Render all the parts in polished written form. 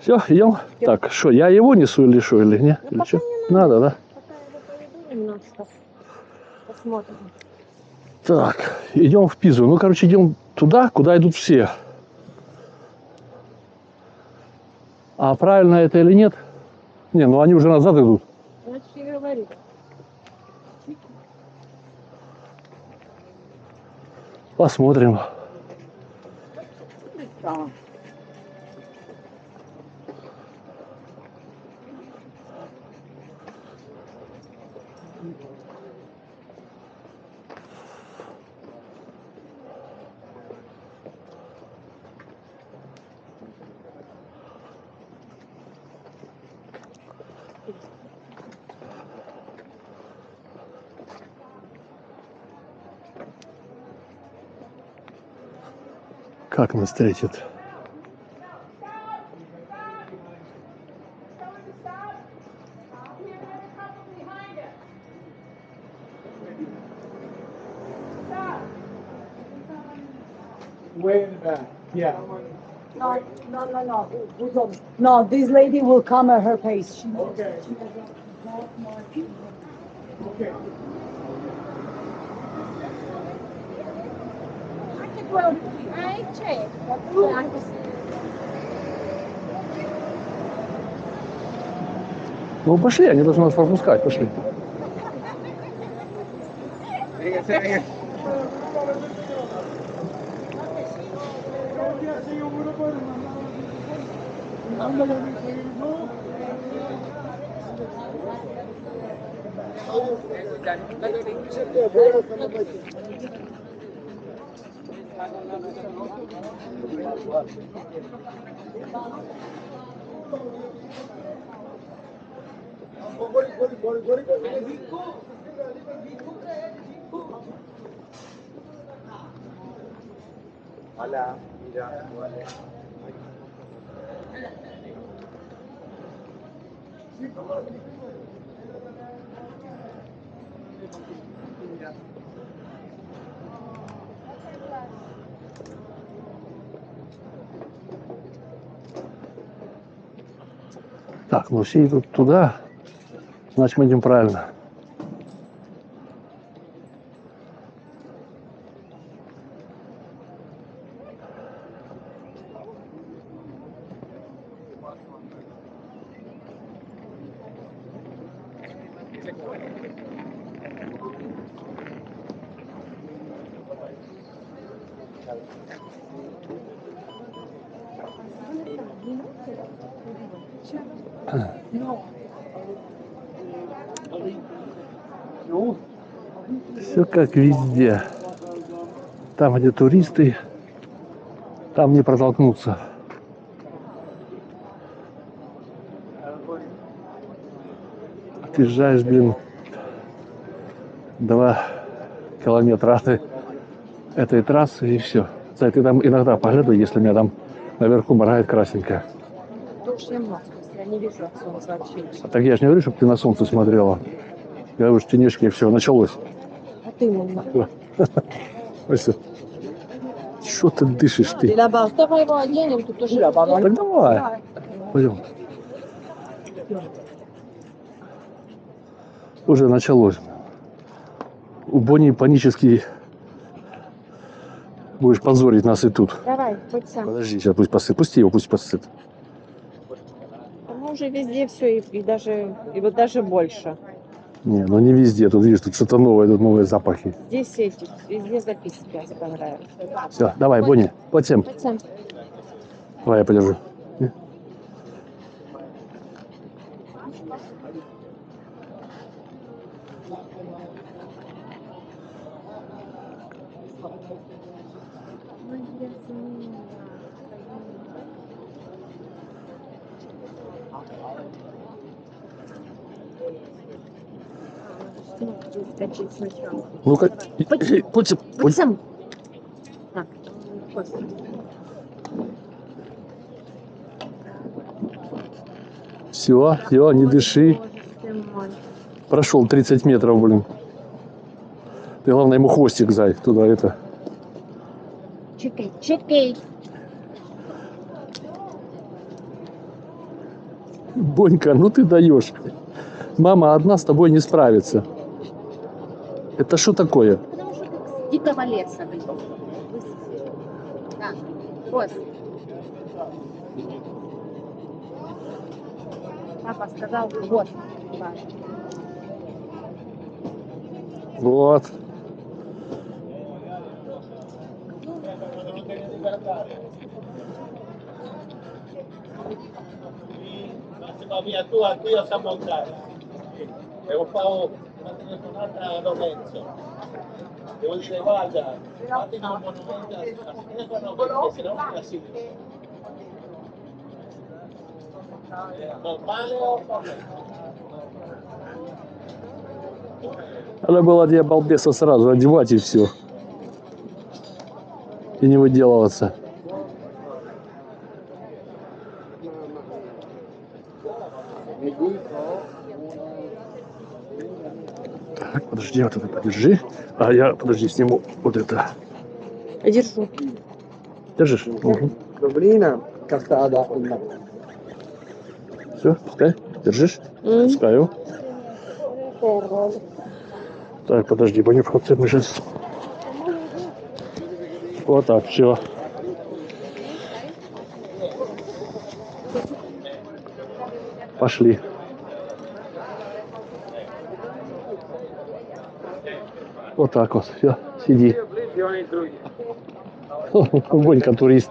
Все, идем. Так, что, я его несу или что, или нет? Ну, Или пока что? не надо. Надо, да? Пока я его поведу немножко. Посмотрим. Так, идем в Пизу. Ну, короче, идем туда, куда идут все. А правильно это или нет? Не, ну они уже назад идут. Значит, и говорит. Посмотрим. Как нас встретит? Way in the back. Yeah. No. No, this lady will come at her pace. She Okay. Okay. Ну, пошли, они должны нас пропускать, пошли. Hola, mira, vale. Так, ну все идут туда, значит мы идем правильно. Все как везде. Там, где туристы, там не протолкнуться. Отъезжаешь, блин, 2 километра от этой трассы и все. Кстати, ты там иногда поглядывай, если у меня там наверху моргает красненькая. Уж я много, я не вижу от солнца вообще. А так я же не говорю, чтобы ты на солнце смотрела. Я говорю, что тенежки и все, началось. А ты именно. Что ты дышишь ты? Давай его оденем, тут тоже. Так давай. Пойдем. Уже началось. У Бонни панический. Будешь позорить нас и тут. Давай, хоть сам. Подожди, сейчас пусть посыт. Пусти его, пусть посыт. Мы уже везде все, и даже, и вот даже больше. Не, ну не везде. Тут видишь, тут что-то новое, тут новые запахи. Здесь эти, везде записки оставляют. Все, давай, Бонни, под всем. Хоть сам. Давай, я подержу. Ну-ка, Хоть сам. Так, все, не дыши. Прошел 30 метров, блин. Ты, главное, ему хвостик, зай, туда это. чекай. Бонька, ну ты даешь. Мама одна с тобой не справится. Это что такое? Потому что как с дикого леса вылезли. Да. Вот. Папа сказал, вот. Вот. Massimo via tu, a qui a San Montare. Devo fare una telefonata a Lorenzo. Devo dire, guarda, fate un monumento a Stefano perché se no non la si vede. Normale o Надо было тебе, балбеса, сразу одевать и все. И не выделываться. Так, подожди, вот это подержи. А я, подожди, сниму вот это. Держу. Держишь? Угу. Dobrina, cascata. Все, пускай. Держишь? Пускаю. Так, подожди, Бонюк, мы сейчас. Вот так, все. Пошли. Вот так вот, все, сиди. Бонька турист.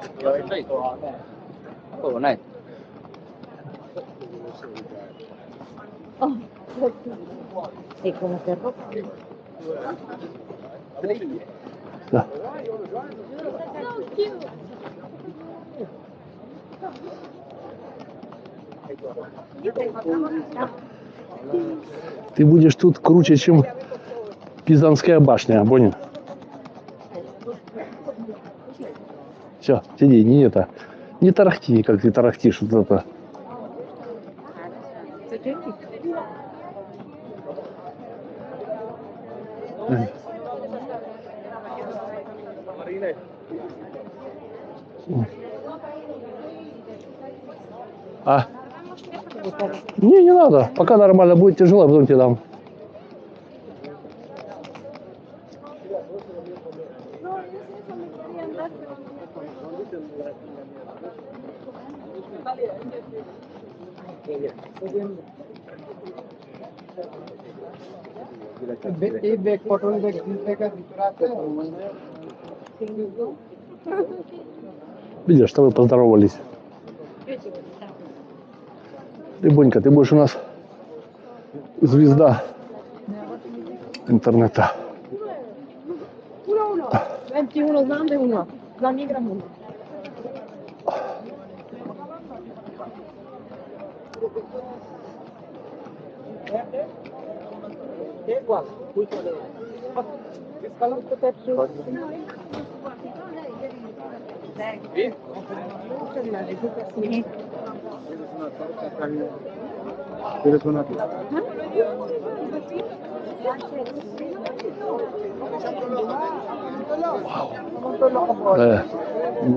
E come per Да. Ты будешь тут круче, чем Пизанская башня, Боня. Все, сиди, не это. Не тарахти, как ты тарахтишь вот это. А? Не надо. Пока нормально будет, тяжело, потом тебе дам. এই bag cotton bag থেকে ভিতরে আছে Видишь, что вы поздоровались. Ты, Бонька, ты будешь у нас звезда интернета. 21 znam da je uno. Znam igram uno.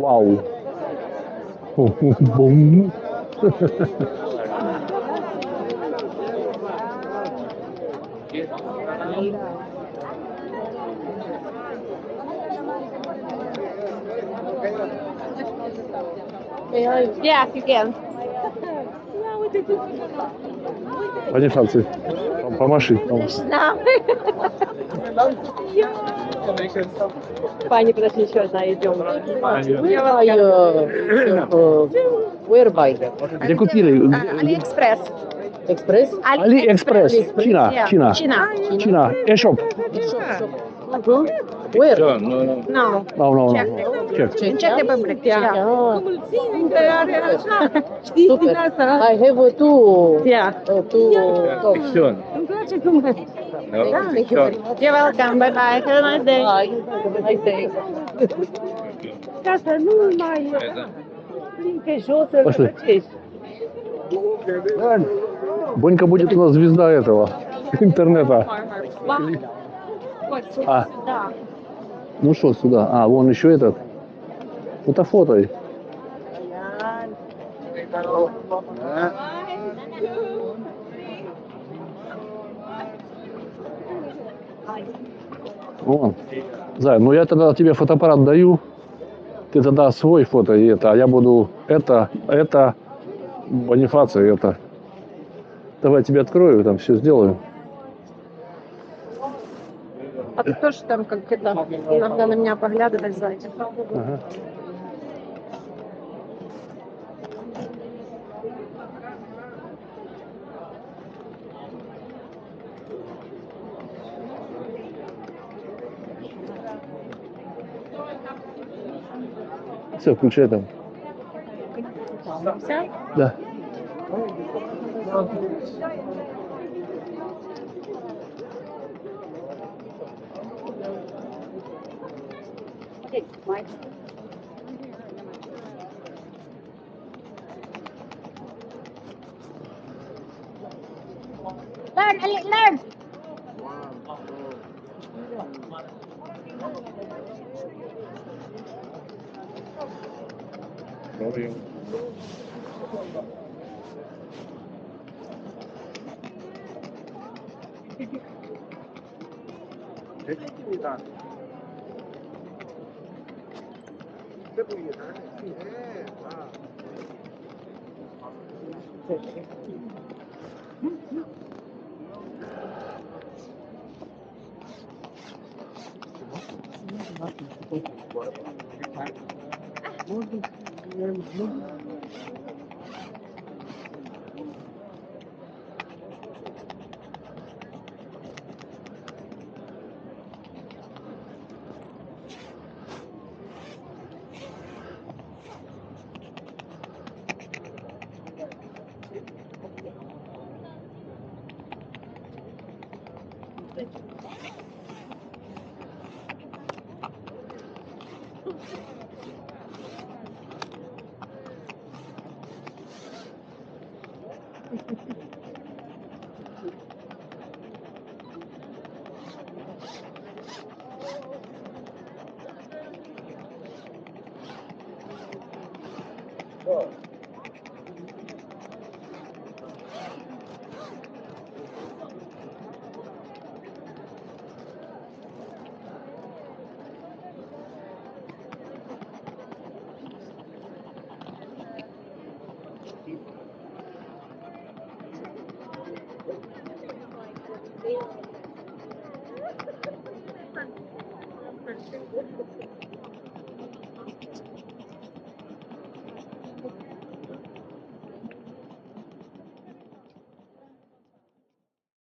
Вау. Бум. Yeah, you can. Одни шансы. Помаши. Знаю. Пани, подожди, еще одна идем. Where by? Где купили? Алиэкспресс. Express? Алиэкспресс. Чина. Чина. Чина. Чина. Эшоп. Where? No. No. Check. Czech Republic. Yeah. Super. I have two. Yeah. Two tops. Thank you very much. You're welcome. Bye bye. Have a nice day. Bye. Have a nice day. Пошли. Бонька будет у нас звезда этого интернета. А, Да. ну что сюда? А, вон еще этот. Фотофотой. Вон. Зай, ну я тогда тебе фотоаппарат даю, ты тогда свой фото и это, а я буду это, Бонифация это. Давай я тебе открою, там все сделаю. А ты тоже там как это иногда на меня поглядываешь сзади. Ага. Все, включай там. Вся? Да. Okay, Mike. Learn, Ali, learn.